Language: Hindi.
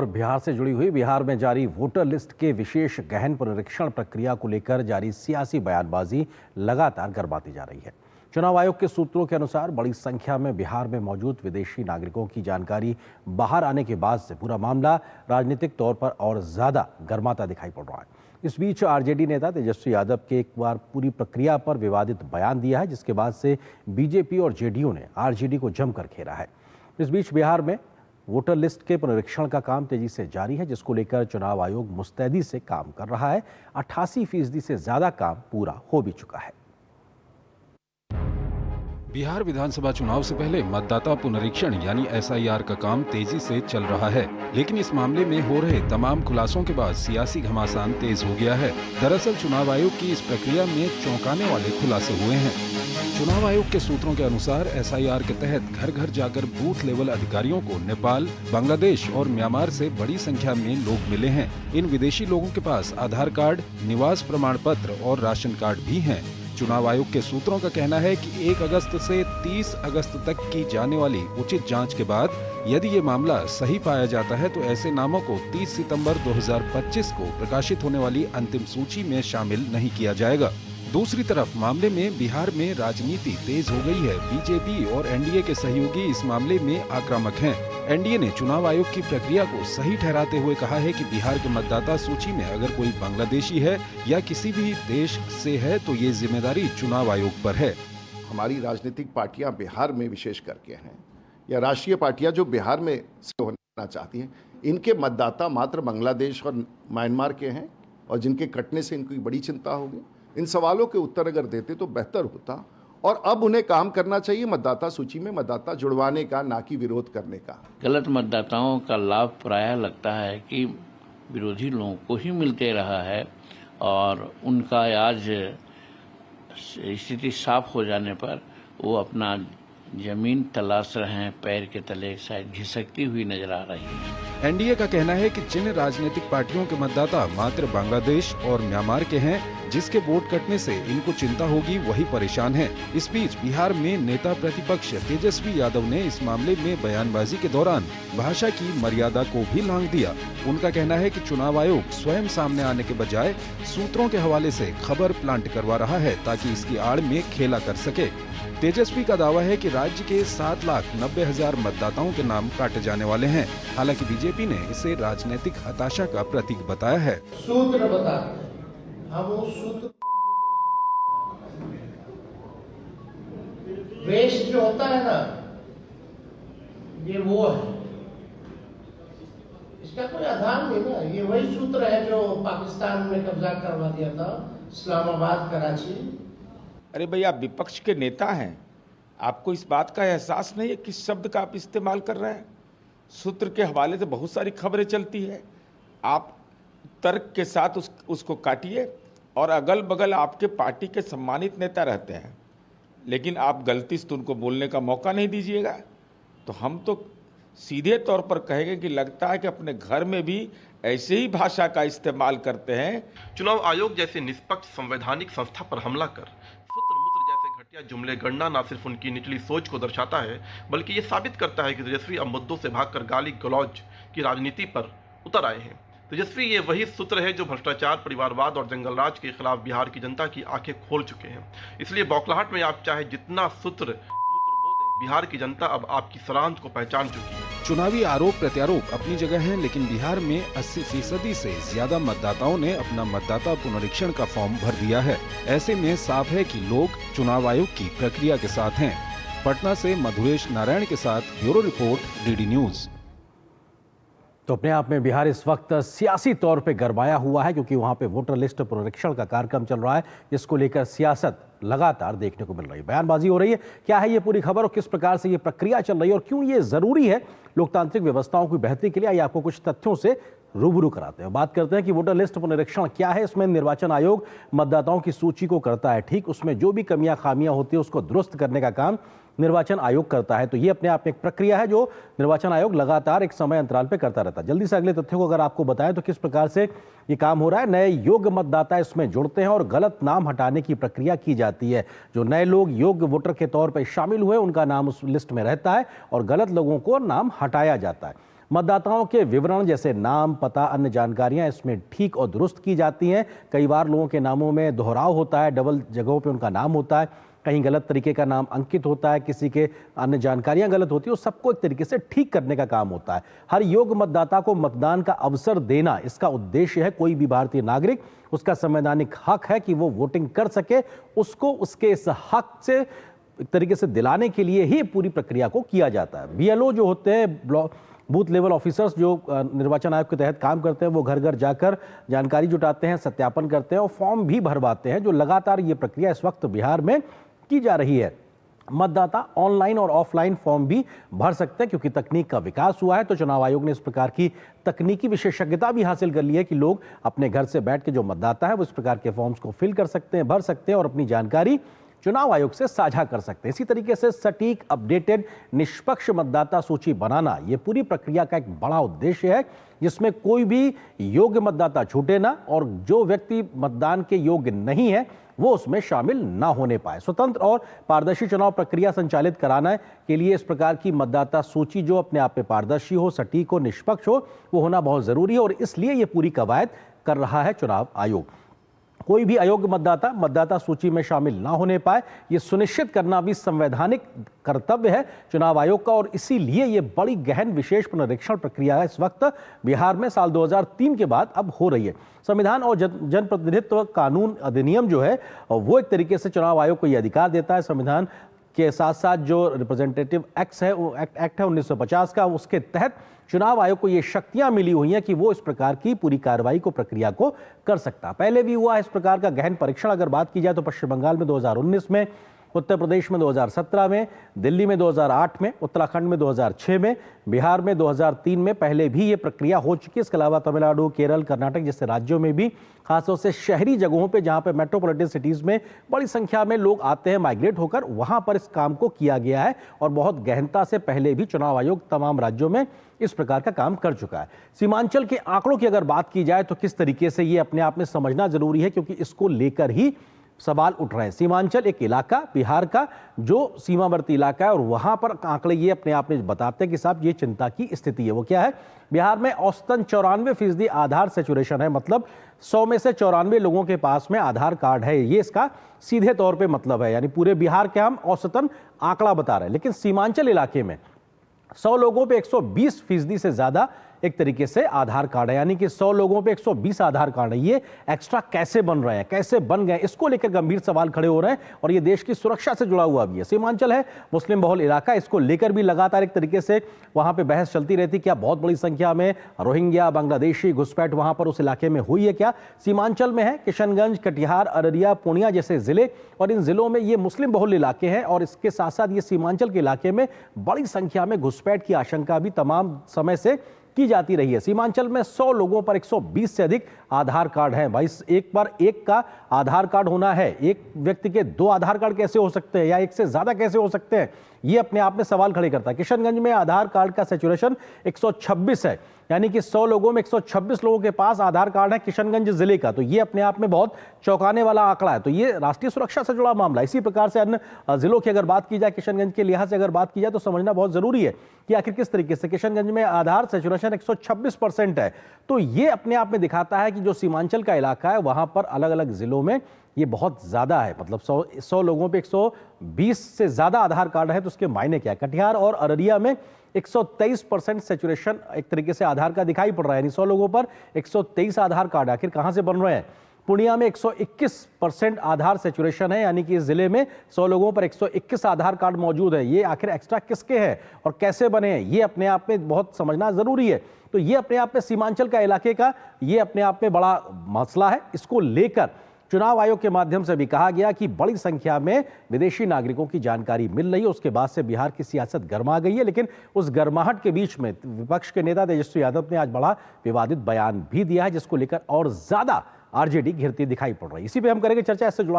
और बिहार से जुड़ी हुई बिहार में जारी वोटर लिस्ट के विशेष गहन पुनरीक्षण प्रक्रिया को लेकर जारी सियासी बयानबाजी लगातार गर्माती जा रही है। चुनाव आयोग के सूत्रों के अनुसार बड़ी संख्या में बिहार में मौजूद विदेशी नागरिकों की जानकारी बाहर आने के बाद से पूरा मामला राजनीतिक तौर पर और ज्यादा गर्माता दिखाई पड़ रहा है। इस बीच आरजेडी नेता तेजस्वी यादव के एक बार पूरी प्रक्रिया पर विवादित बयान दिया है, जिसके बाद से बीजेपी और जेडीयू ने आरजेडी को जमकर घेरा है। इस बीच बिहार में वोटर लिस्ट के पुनरीक्षण का काम तेजी से जारी है, जिसको लेकर चुनाव आयोग मुस्तैदी से काम कर रहा है। 88% से ज्यादा काम पूरा हो भी चुका है। बिहार विधानसभा चुनाव से पहले मतदाता पुनरीक्षण यानी एसआईआर का काम तेजी से चल रहा है, लेकिन इस मामले में हो रहे तमाम खुलासों के बाद सियासी घमासान तेज हो गया है। दरअसल चुनाव आयोग की इस प्रक्रिया में चौंकाने वाले खुलासे हुए हैं। चुनाव आयोग के सूत्रों के अनुसार एसआईआर के तहत घर घर जाकर बूथ लेवल अधिकारियों को नेपाल, बांग्लादेश और म्यांमार से बड़ी संख्या में लोग मिले हैं। इन विदेशी लोगों के पास आधार कार्ड, निवास प्रमाण पत्र और राशन कार्ड भी हैं। चुनाव आयोग के सूत्रों का कहना है कि 1 अगस्त से 30 अगस्त तक की जाने वाली उचित जांच के बाद यदि ये मामला सही पाया जाता है तो ऐसे नामों को 30 सितंबर 2025 को प्रकाशित होने वाली अंतिम सूची में शामिल नहीं किया जाएगा। दूसरी तरफ मामले में बिहार में राजनीति तेज हो गई है। बीजेपी और एनडीए के सहयोगी इस मामले में आक्रामक हैं। एनडीए ने चुनाव आयोग की प्रक्रिया को सही ठहराते हुए कहा है कि बिहार के मतदाता सूची में अगर कोई बांग्लादेशी है या किसी भी देश से है तो ये जिम्मेदारी चुनाव आयोग पर है। हमारी राजनीतिक पार्टियां बिहार में विशेष करके हैं या राष्ट्रीय पार्टियां जो बिहार में से होना चाहती हैं, इनके मतदाता मात्र बांग्लादेश और म्यांमार के हैं और जिनके कटने से इनकी बड़ी चिंता होगी। इन सवालों के उत्तर अगर देते तो बेहतर होता और अब उन्हें काम करना चाहिए मतदाता सूची में मतदाता जुड़वाने का, ना कि विरोध करने का। गलत मतदाताओं का लाभ प्रायः लगता है कि विरोधी लोगों को ही मिलते रहा है और उनका आज स्थिति साफ हो जाने पर वो अपना जमीन तलाश रहे हैं, पैर के तले शायद घिसकती हुई नजर आ रही है। एनडीए का कहना है कि जिन राजनीतिक पार्टियों के मतदाता मात्र बांग्लादेश और म्यांमार के हैं, जिसके वोट कटने से इनको चिंता होगी वही परेशान है। इस बीच बिहार में नेता प्रतिपक्ष तेजस्वी यादव ने इस मामले में बयानबाजी के दौरान भाषा की मर्यादा को भी लांघ दिया। उनका कहना है कि चुनाव आयोग स्वयं सामने आने के बजाय सूत्रों के हवाले से खबर प्लांट करवा रहा है ताकि इसकी आड़ में खेला कर सके। तेजस्वी का दावा है कि राज्य के 7,90,000 मतदाताओं के नाम काटे जाने वाले हैं। हालांकि बीजेपी ने इसे राजनीतिक हताशा का प्रतीक बताया है। सूत्र बता, हम उस सूत्र वेस्ट जो होता है ना, ये वो है, इसका कोई आधार नहीं ना। ये वही सूत्र है जो पाकिस्तान में कब्जा करवा दिया था, इस्लामाबाद, कराची। अरे भाई, आप विपक्ष के नेता हैं, आपको इस बात का एहसास नहीं है किस शब्द का आप इस्तेमाल कर रहे हैं। सूत्र के हवाले से बहुत सारी खबरें चलती है, आप तर्क के साथ उसको काटिए और अगल बगल आपके पार्टी के सम्मानित नेता रहते हैं, लेकिन आप गलती से उनको बोलने का मौका नहीं दीजिएगा। तो हम तो सीधे तौर पर कहेंगे कि लगता है कि अपने घर में भी ऐसे ही भाषा का इस्तेमाल करते हैं। चुनाव आयोग जैसे निष्पक्ष संवैधानिक संस्था पर हमला कर सूत्र मूत्र जैसे घटिया जुमले गणना न सिर्फ उनकी निचली सोच को दर्शाता है, बल्कि ये साबित करता है कि तेजस्वी अब मुद्दों से भागकर गाली गलौज की राजनीति पर उतर आए हैं। तेजस्वी ये वही सूत्र है जो भ्रष्टाचार, परिवारवाद और जंगलराज के खिलाफ बिहार की जनता की आंखें खोल चुके हैं। इसलिए बौखलाहट में आप चाहे जितना सूत्र मूत्र बो दें, बिहार की जनता अब आपकी सरांत को पहचान चुकी है। चुनावी आरोप प्रत्यारोप अपनी जगह हैं, लेकिन बिहार में 80% से ज्यादा मतदाताओं ने अपना मतदाता पुनरीक्षण का फॉर्म भर दिया है। ऐसे में साफ है कि लोग चुनाव आयोग की प्रक्रिया के साथ हैं। पटना से मधुरेश नारायण के साथ ब्यूरो रिपोर्ट, डीडी न्यूज। तो अपने आप में बिहार इस वक्त सियासी तौर पे गरमाया हुआ है, क्योंकि वहां पे वोटर लिस्ट पुनरीक्षण का कार्यक्रम चल रहा है, जिसको लेकर सियासत लगातार देखने को मिल रही है। बयानबाजी हो रही है। क्या है ये पूरी खबर और किस प्रकार से ये प्रक्रिया चल रही है और क्यों ये जरूरी है लोकतांत्रिक व्यवस्थाओं की बेहतरी के लिए, आइए आपको कुछ तथ्यों से रूबरू कराते हैं। बात करते हैं कि वोटर लिस्ट पुनरीक्षण क्या है। इसमें निर्वाचन आयोग मतदाताओं की सूची को करता है ठीक, उसमें जो भी कमियां खामियां होती है उसको दुरुस्त करने का काम निर्वाचन आयोग करता है। तो ये अपने आप में एक प्रक्रिया है जो निर्वाचन आयोग लगातार एक समय अंतराल पे करता रहता है। जल्दी से अगले तथ्यों को अगर आपको बताएं तो किस प्रकार से ये काम हो रहा है। नए योग्य मतदाता इसमें जुड़ते हैं और गलत नाम हटाने की प्रक्रिया की जाती है। जो नए लोग योग्य वोटर के तौर पर शामिल हुए उनका नाम उस लिस्ट में रहता है और गलत लोगों को नाम हटाया जाता है। मतदाताओं के विवरण जैसे नाम, पता, अन्य जानकारियां इसमें ठीक और दुरुस्त की जाती हैं। कई बार लोगों के नामों में दोहराव होता है, डबल जगहों पे उनका नाम होता है, कहीं गलत तरीके का नाम अंकित होता है, किसी के अन्य जानकारियां गलत होती है, उस सबको एक तरीके से ठीक करने का काम होता है। हर योग्य मतदाता को मतदान का अवसर देना इसका उद्देश्य है। कोई भी भारतीय नागरिक, उसका संवैधानिक हक है कि वो वोटिंग कर सके, उसको उसके इस हक से एक तरीके से दिलाने के लिए ही पूरी प्रक्रिया को किया जाता है। BLO जो होते हैं, बूथ लेवल ऑफिसर्स, जो निर्वाचन आयोग के तहत काम करते हैं, वो घर घर जाकर जानकारी जुटाते हैं, सत्यापन करते हैं और फॉर्म भी भरवाते हैं। जो लगातार ये प्रक्रिया इस वक्त बिहार में की जा रही है। मतदाता ऑनलाइन और ऑफलाइन फॉर्म भी भर सकते हैं, क्योंकि तकनीक का विकास हुआ है। तो चुनाव आयोग ने इस प्रकार की तकनीकी विशेषज्ञता भी हासिल कर ली है कि लोग अपने घर से बैठ के जो मतदाता है वो इस प्रकार के फॉर्म्स को फिल कर सकते हैं, भर सकते हैं और अपनी जानकारी चुनाव आयोग से साझा कर सकते हैं। इसी तरीके से सटीक, अपडेटेड, निष्पक्ष मतदाता सूची बनाना ये पूरी प्रक्रिया का एक बड़ा उद्देश्य है, जिसमें कोई भी योग्य मतदाता छूटे ना और जो व्यक्ति मतदान के योग्य नहीं है वो उसमें शामिल ना होने पाए। स्वतंत्र और पारदर्शी चुनाव प्रक्रिया संचालित कराने के लिए इस प्रकार की मतदाता सूची जो अपने आप में पारदर्शी हो, सटीक हो, निष्पक्ष हो, वो होना बहुत जरूरी है और इसलिए ये पूरी कवायद कर रहा है चुनाव आयोग। कोई भी अयोग्य मतदाता मतदाता सूची में शामिल ना होने पाए, ये सुनिश्चित करना भी संवैधानिक कर्तव्य है चुनाव आयोग का और इसीलिए ये बड़ी गहन विशेष पुनरीक्षण प्रक्रिया इस वक्त बिहार में साल 2003 के बाद अब हो रही है। संविधान और जनप्रतिनिधित्व कानून अधिनियम जो है वो एक तरीके से चुनाव आयोग को ये अधिकार देता है। संविधान के साथ साथ जो रिप्रेजेंटेटिव एक्ट है 1950 का, उसके तहत चुनाव आयोग को ये शक्तियां मिली हुई हैं कि वो इस प्रकार की पूरी कार्रवाई को, प्रक्रिया को कर सकता। पहले भी हुआ इस प्रकार का गहन परीक्षण। अगर बात की जाए तो पश्चिम बंगाल में 2019 में, उत्तर प्रदेश में 2017 में, दिल्ली में 2008 में, उत्तराखंड में 2006 में, बिहार में 2003 में पहले भी ये प्रक्रिया हो चुकी है। इसके अलावा तमिलनाडु, केरल, कर्नाटक जैसे राज्यों में भी, खासतौर से शहरी जगहों पे जहां पे मेट्रोपॉलिटन सिटीज में बड़ी संख्या में लोग आते हैं माइग्रेट होकर, वहां पर इस काम को किया गया है और बहुत गहनता से पहले भी चुनाव आयोग तमाम राज्यों में इस प्रकार का काम कर चुका है। सीमांचल के आंकड़ों की अगर बात की जाए तो किस तरीके से ये अपने आप में समझना जरूरी है, क्योंकि इसको लेकर ही सवाल उठ रहे हैं। सीमांचल एक इलाका बिहार का जो सीमावर्ती इलाका है और वहां पर आंकड़े ये अपने आप में बताते हैं कि साहब ये चिंता की स्थिति है। वो क्या है? बिहार में औसतन 94% आधार सेचुरेशन है, मतलब 100 में से 94 लोगों के पास में आधार कार्ड है। ये इसका सीधे तौर पे मतलब है, यानी पूरे बिहार के हम औसतन आंकड़ा बता रहे हैं। लेकिन सीमांचल इलाके में 100 लोगों पे 120% से ज्यादा एक तरीके से आधार कार्ड है, यानी कि 100 लोगों पे 120 आधार कार्ड है। ये एक्स्ट्रा कैसे बन रहे हैं, कैसे बन गए, इसको लेकर गंभीर सवाल खड़े हो रहे हैं और ये देश की सुरक्षा से जुड़ा हुआ भी है। सीमांचल है मुस्लिम बहुल इलाका, इसको लेकर भी लगातार एक तरीके से वहां पे बहस चलती रहती। क्या बहुत बड़ी संख्या में रोहिंग्या, बांग्लादेशी घुसपैठ वहां पर उस इलाके में हुई है? क्या सीमांचल में है? किशनगंज, कटिहार, अररिया, पूर्णिया जैसे जिले, और इन जिलों में ये मुस्लिम बहुल इलाके हैं और इसके साथ साथ ये सीमांचल के इलाके में बड़ी संख्या में घुसपैठ की आशंका भी तमाम समय से की जाती रही है। सीमांचल में 100 लोगों पर 120 से अधिक आधार कार्ड हैं। भाई एक पर एक का आधार कार्ड होना है, एक व्यक्ति के 2 आधार कार्ड कैसे हो सकते हैं या एक से ज्यादा कैसे हो सकते हैं? ये अपने आप में सवाल खड़े करता है। किशनगंज में आधार कार्ड का सैचुरेशन 126 है, यानी कि 100 लोगों में 126 लोगों के पास आधार कार्ड है किशनगंज जिले का। तो ये अपने आप में बहुत चौंकाने वाला आंकड़ा है। तो ये राष्ट्रीय सुरक्षा से जुड़ा मामला। इसी प्रकार से अन्य जिलों की अगर बात की जाए, किशनगंज के लिहाज से अगर बात की जाए, तो समझना बहुत जरूरी है कि आखिर किस तरीके से किशनगंज में आधार सैचुरेशन 126% है। तो ये अपने आप में दिखाता है कि जो सीमांचल का इलाका है वहां पर अलग अलग जिलों में ये बहुत ज्यादा है, मतलब 100 लोगों पे 120 से ज्यादा आधार कार्ड है। तो उसके मायने क्या है? कटिहार और अररिया में 123% सैचुरेशन एक तरीके से आधार का दिखाई पड़ रहा है, यानी 100 लोगों पर 123 आधार कार्ड। आखिर कहां से बन रहे हैं? पूर्णिया में 121% आधार सैचुरेशन है, यानी कि इस जिले में 100 लोगों पर 121 आधार कार्ड मौजूद है। ये आखिर एक्स्ट्रा किसके हैं और कैसे बने हैं, ये अपने आप में बहुत समझना जरूरी है। तो ये अपने आप में सीमांचल का इलाके का ये अपने आप में बड़ा मसला है। इसको लेकर चुनाव आयोग के माध्यम से भी कहा गया कि बड़ी संख्या में विदेशी नागरिकों की जानकारी मिल रही है। उसके बाद से बिहार की सियासत गर्मा गई है, लेकिन उस गर्माहट के बीच में विपक्ष के नेता तेजस्वी यादव ने आज बड़ा विवादित बयान भी दिया है, जिसको लेकर और ज्यादा आरजेडी घिरती दिखाई पड़ रही है। इसी पे हम करेंगे चर्चा। इससे जुड़ा है